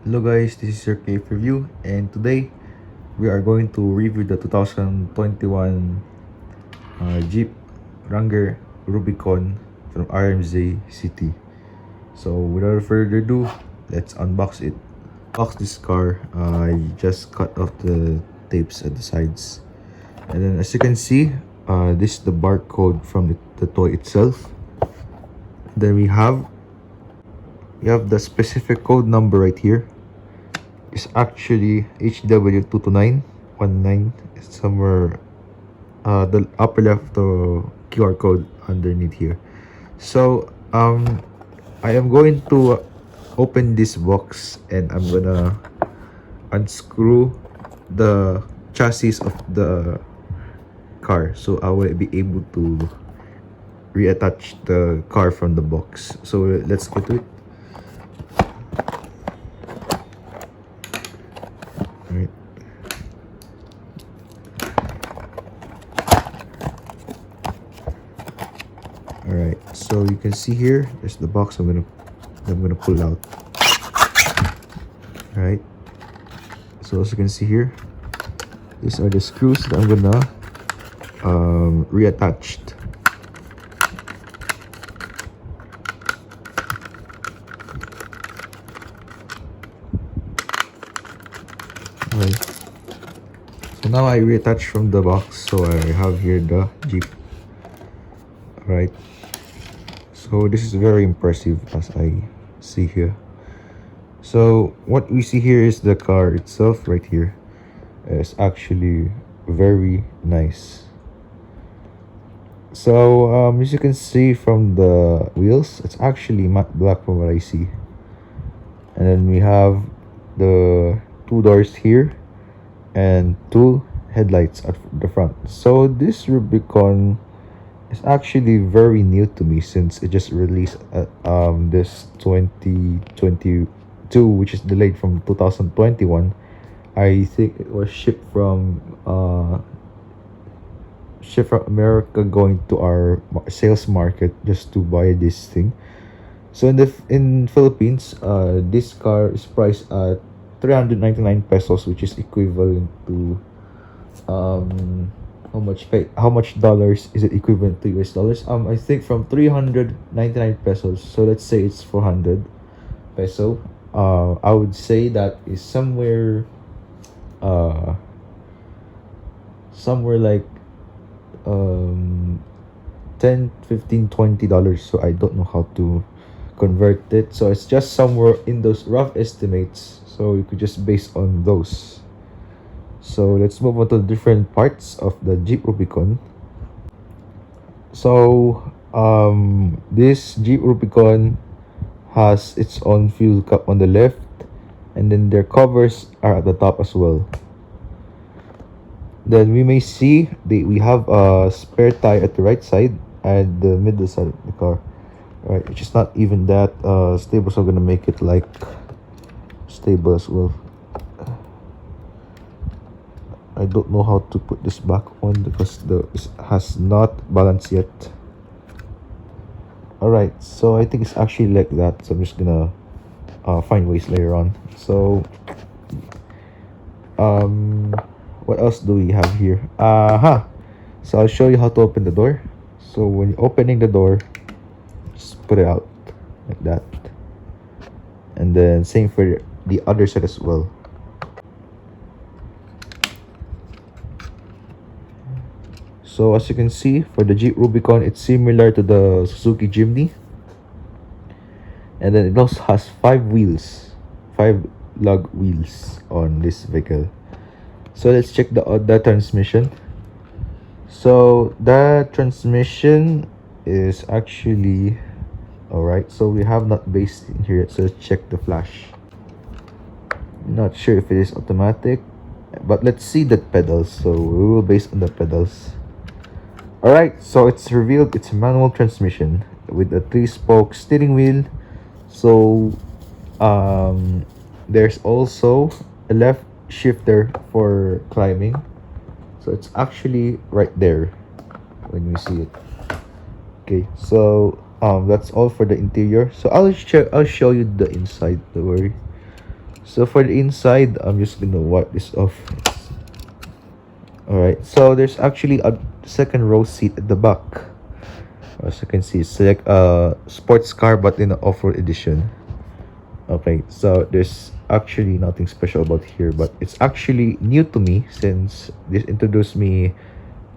Hello guys, this is your cave review, and today we are going to review the 2021 Jeep Wrangler Rubicon from RMZ City. So without further ado, let's unbox it. Box this car, I just cut off the tapes at the sides, and then as you can see, this is the barcode from the toy itself. Then we have the specific code number right here. It's actually HW22919. It's somewhere the upper left the QR code underneath here. So I am going to open this box, and I'm gonna unscrew the chassis of the car, so I will be able to reattach the car from the box. So let's go to it. All right. All right, so you can see here, there's the box I'm gonna pull out. All right, so as you can see here, these are the screws that I'm gonna reattach. All right, so now I reattach from the box, so I have here the Jeep. All right, so this is very impressive as I see here. So what we see here is the car itself right here. It's actually very nice. So as you can see from the wheels, it's actually matte black from what I see. And then we have the two doors here and two headlights at the front. So this Rubicon is actually very new to me since it just released at this 2022, which is delayed from 2021. I think it was shipped from America going to our sales market just to buy this thing. So in Philippines, this car is priced at 399 pesos, which is equivalent to how much dollars is it equivalent to US dollars? I think from 399 pesos. So let's say it's 400 peso. I would say that is uh somewhere like 10, 15, $20. So I don't know how to convert it, so it's just somewhere in those rough estimates, so you could just base on those. So let's move on to the different parts of the Jeep Rubicon. So this Jeep Rubicon has its own fuel cap on the left, and then their covers are at the top as well. Then we may see we have a spare tire at the right side and the middle side of the car, right, which is not even that stable, so I'm gonna make it like stable as well. I don't know how to put this back on because it has not balanced yet. All right, so I think it's actually like that, so I'm just gonna find ways later on. So what else do we have here? So I'll show you how to open the door. So when you're opening the door, just put it out like that, and then same for the other side as well. So as you can see, for the Jeep Rubicon, it's similar to the Suzuki Jimny, and then it also has five lug wheels on this vehicle. So let's check the transmission. So the transmission is actually all right. So we have not based in here yet, so let's check the flash. Not sure if it is automatic, but let's see the pedals. So we will base on the pedals. All right, so it's revealed it's a manual transmission with a 3-spoke steering wheel. So there's also a left shifter for climbing, so it's actually right there when you see it. Okay, so that's all for the interior. So I'll show you the inside, don't worry. So for the inside, I'm just gonna wipe this off. All right, so there's actually a second row seat at the back. As you can see, it's like a sports car but in an off-road edition. Okay, so there's actually nothing special about here, but it's actually new to me since this introduced me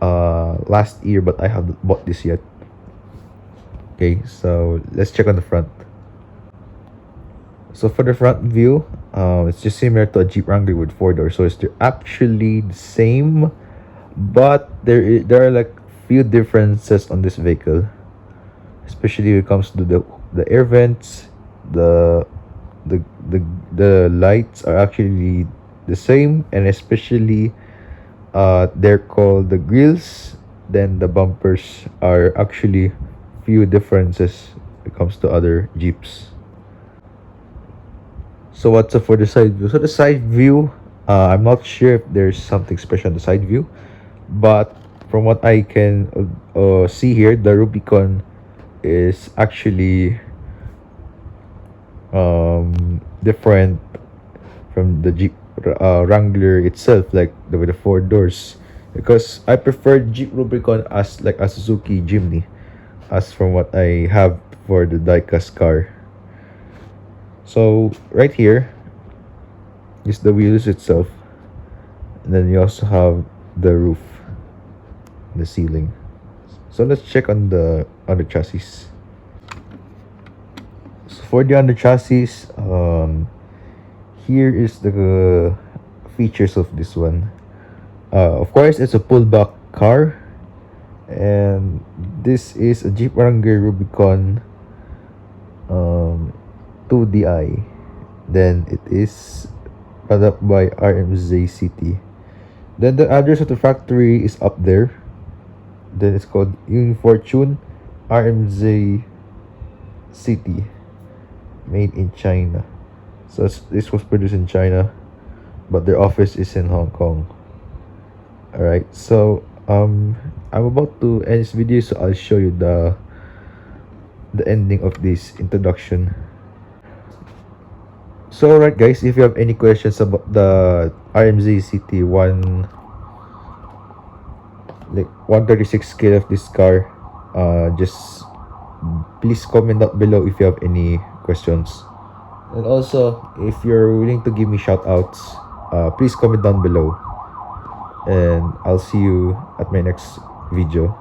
last year, but I haven't bought this yet. Okay, so let's check on the front. So for the front view, it's just similar to a Jeep Wrangler with 4 doors. So it's actually the same, but there are like few differences on this vehicle, especially when it comes to the air vents. The lights are actually the same, and especially they're called the grills. Then the bumpers are actually few differences when it comes to other Jeeps. So what's up for the side view? So the side view, I'm not sure if there's something special on the side view, but from what I can see here, the Rubicon is actually different from the Jeep Wrangler itself, like with the 4 doors. Because I prefer Jeep Rubicon as like a Suzuki Jimny, as from what I have for the diecast car. So right here is the wheels itself, and then you also have the roof, the ceiling. So let's check on the chassis. So for the under chassis, here is the features of this one. Of course, it's a pullback car, and this is a Jeep Wrangler Rubicon 2DI. Then it is product by RMZ City. Then the address of the factory is up there. Then it's called Unifortune RMZ City, made in China. So this was produced in China, but their office is in Hong Kong. Alright, so I'm about to end this video, so I'll show you the ending of this introduction. So alright guys, if you have any questions about the RMZ City 136 scale of this car, just please comment down below if you have any questions. And also, if you're willing to give me shout outs, please comment down below, and I'll see you at my next video.